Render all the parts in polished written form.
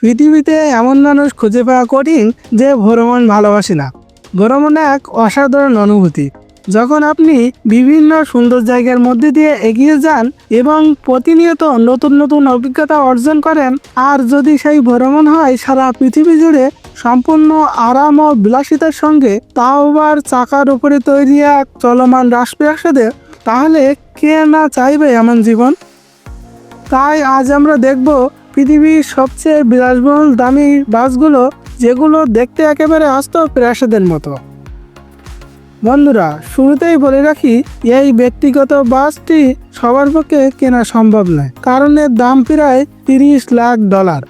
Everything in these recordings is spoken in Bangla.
পৃথিবীতে এমন মানুষ খুঁজে পাওয়া কঠিন যে ভ্রমণ ভালোবাসে না। ভ্রমণ এক অসাধারণ অনুভূতি। যখন আপনি বিভিন্ন সুন্দর জায়গার মধ্যে দিয়ে এগিয়ে যান এবং প্রতিনিয়ত নতুন নতুন অভিজ্ঞতা অর্জন করেন, আর যদি সেই ভ্রমণ হয় সারা পৃথিবী জুড়ে সম্পূর্ণ আরাম ও বিলাসিতার সঙ্গে, তাও আবার চাকার উপরে তৈরি এক চলমান রাজপ্রাসাদে, তাহলে কে না চাইবে এমন জীবন। তাই আজ আমরা দেখব পৃথিবীর সবচেয়ে বিলাসবহুল দামি বাসগুলো, যেগুলো দেখতে একেবারে আস্ত প্রাসাদের মতো। বন্ধুরা, শুরুতেই বলে রাখি, এই ব্যক্তিগত বাসটি সবার পক্ষে কেনা সম্ভব নয়, কারণ এর দাম প্রায় $30 লাখ।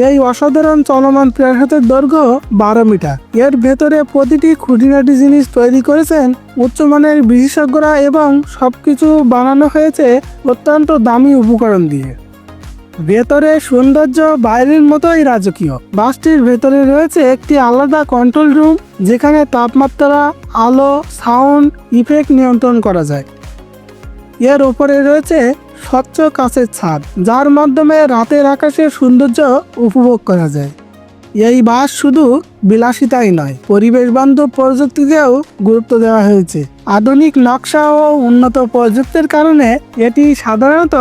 এই অসাধারণ চলমান প্রাসাদের দৈর্ঘ্য 12 মিটার। এর ভেতরে প্রতিটি খুঁটিনাটি জিনিস তৈরি করেছেন উচ্চমানের বিশেষজ্ঞরা এবং সবকিছু বানানো হয়েছে অত্যন্ত দামি উপকরণ দিয়ে। ভেতরে সৌন্দর্য বাইরের মতোই রাজকীয়। বাসটির ভেতরে রয়েছে একটি আলাদা কন্ট্রোল রুম, যেখানে তাপমাত্রা, আলো, সাউন্ড ইফেক্ট নিয়ন্ত্রণ করা যায়। এর উপরে রয়েছে স্বচ্ছ কাঁচের ছাদ, যার মাধ্যমে রাতের আকাশের সৌন্দর্য উপভোগ করা যায়। এই বাস শুধু বিলাসিতাই নয়, পরিবেশ বান্ধব প্রযুক্তিতেও গুরুত্ব দেওয়া হয়েছে। আধুনিক নকশা ও উন্নত প্রযুক্তির কারণে এটি সাধারণত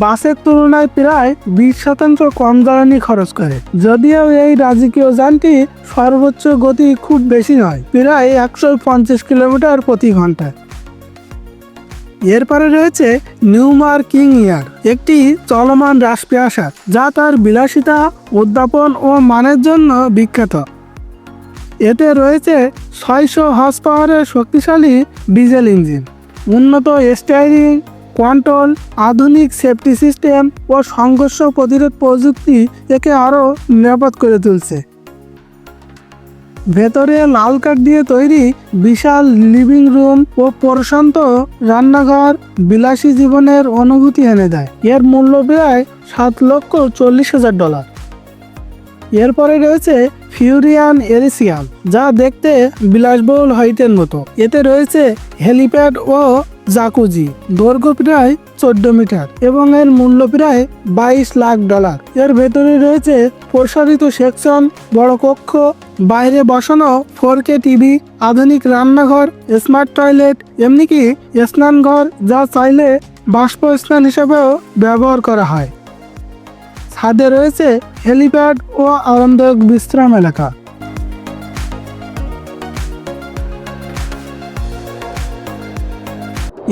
বাসের তুলনায় প্রায় 20% কম জ্বালানি খরচ করে। যদিও এই রাজকীয় যানটি সর্বোচ্চ গতি খুব বেশি নয়, প্রায় 150 কিলোমিটার প্রতি ঘন্টায়। এরপরে রয়েছে নিউমার কিং এয়ার, একটি চলমান রাজপ্রাসাদ যা তার বিলাসিতা, উদ্যাপন ও মানের জন্য বিখ্যাত। এতে রয়েছে 600 হর্স পাওয়ারের শক্তিশালী ডিজেল ইঞ্জিন, উন্নত স্টিয়ারিং কন্ট্রোল, আধুনিক সেফটি সিস্টেম ও সংঘর্ষ প্রতিরোধ প্রযুক্তি একে আরও নিরাপদ করে তুলছে। ভেতরে লাল কাঠ দিয়ে তৈরি বিশাল লিভিং রুম ও প্রশান্ত রান্নাঘর বিলাসী জীবনের অনুভূতি এনে দেয়। এর মূল্য প্রায় $7,40,000। এরপরে রয়েছে ফিউরিয়ান এরিসিয়াম, যা দেখতে বিলাসবহুল হাইটের মতো। এতে রয়েছে হেলিপ্যাড ও জাকুজি, দৈর্ঘ্য প্রায় 14 মিটার এবং এর মূল্য প্রায় $22 লাখ। এর ভেতরে রয়েছে প্রসারিত সেকশন, বড় কক্ষ, বাইরে বসানো 4K টিভি, আধুনিক রান্নাঘর, স্মার্ট টয়লেট, এমনকি স্নানঘর, যা চাইলে বাষ্প স্নান হিসেবেও ব্যবহার করা হয়। ছাদে রয়েছে হেলিপ্যাড ও আরামদায়ক বিশ্রাম এলাকা।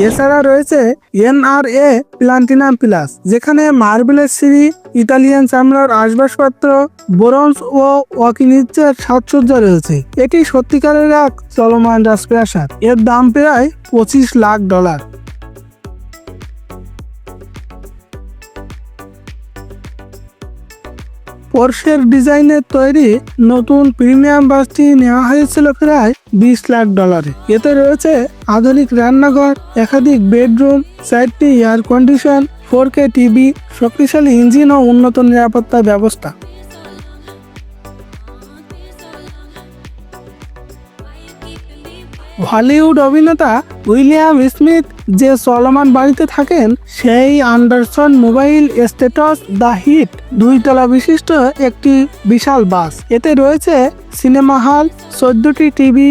এছাড়া রয়েছে NRA প্লাটিনাম প্লাস, যেখানে মার্বেলের সিঁড়ি, ইতালিয়ান চামড়ার আসবাবপত্র, ব্রোঞ্জ ও ওয়াকিনিচের সাজসজ্জা রয়েছে। এটি সত্যিকারের এক চলমান রাজপ্রাসাদ। এর দাম প্রায় $25 লাখ। পোর্শের ডিজাইনের তৈরি নতুন প্রিমিয়াম বাসটি নেওয়া হয়েছিল প্রায় $20 লাখ। এতে রয়েছে আধুনিক রান্নাঘর, একাধিক বেডরুম, 4টি এয়ার কন্ডিশন, 4K টিভি, শক্তিশালী ইঞ্জিন ও উন্নত নিরাপত্তা ব্যবস্থা। হলিউড অভিনেতা উইলিয়াম স্মিথ যে চলমান বাড়িতে থাকেন, সেই Anderson mobile status the hit 2 তলা বিশিষ্ট একটি বিশাল বাস। এতে রয়েছে cinema hall, 14টি TV,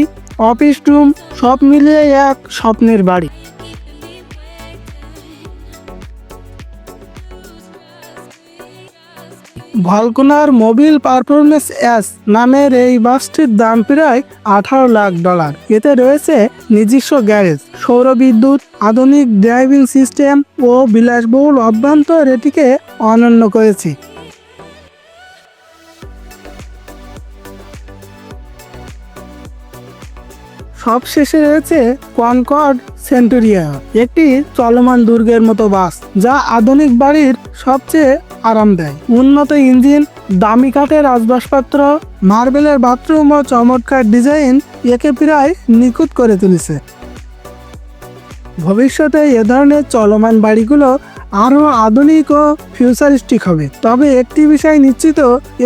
office room, সব মিলিয়ে এক স্বপ্নের বাড়ি। ভালকোনার মোবিল পারফরমেন্স এস নামের এই বাসটির দাম প্রায় $18 লাখ। এতে রয়েছে নিজস্ব গ্যারেজ, সৌরবিদ্যুৎ, আধুনিক ড্রাইভিং সিস্টেম ও বিলাসবহুল অভ্যন্তর এটিকে অনন্য করেছে। সবশেষে রয়েছে কনকর্ড সেন্টুরিয়ন, একটি চলমান দুর্গের মতো বাস যা আধুনিক বাড়ির সবচেয়ে আরাম দেয়। উন্নত ইঞ্জিন, দামি কাঠের আসবাবপত্র, মার্বেলের বাথরুম ও চমৎকার ডিজাইন একে প্রায় নিখুঁত করে তুলেছে। ভবিষ্যতে এ ধরনের চলমান বাড়িগুলো আরও আধুনিক ও ফিউচারিস্টিক হবে। তবে একটি বিষয় নিশ্চিত,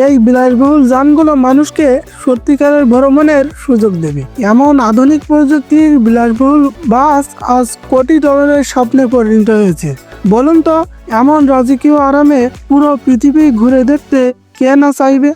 এই বিলাসবহুল যানগুলো মানুষকে সত্যিকারের ভ্রমণের সুযোগ দেবে। এমন আধুনিক প্রযুক্তির বিলাসবহুল বাস আজ কোটি ডলারের স্বপ্নে পরিণত হয়েছে। বলুন তো, এমন রাজকীয় আরামে পুরো পৃথিবী ঘুরে দেখতে কে না চাইবে।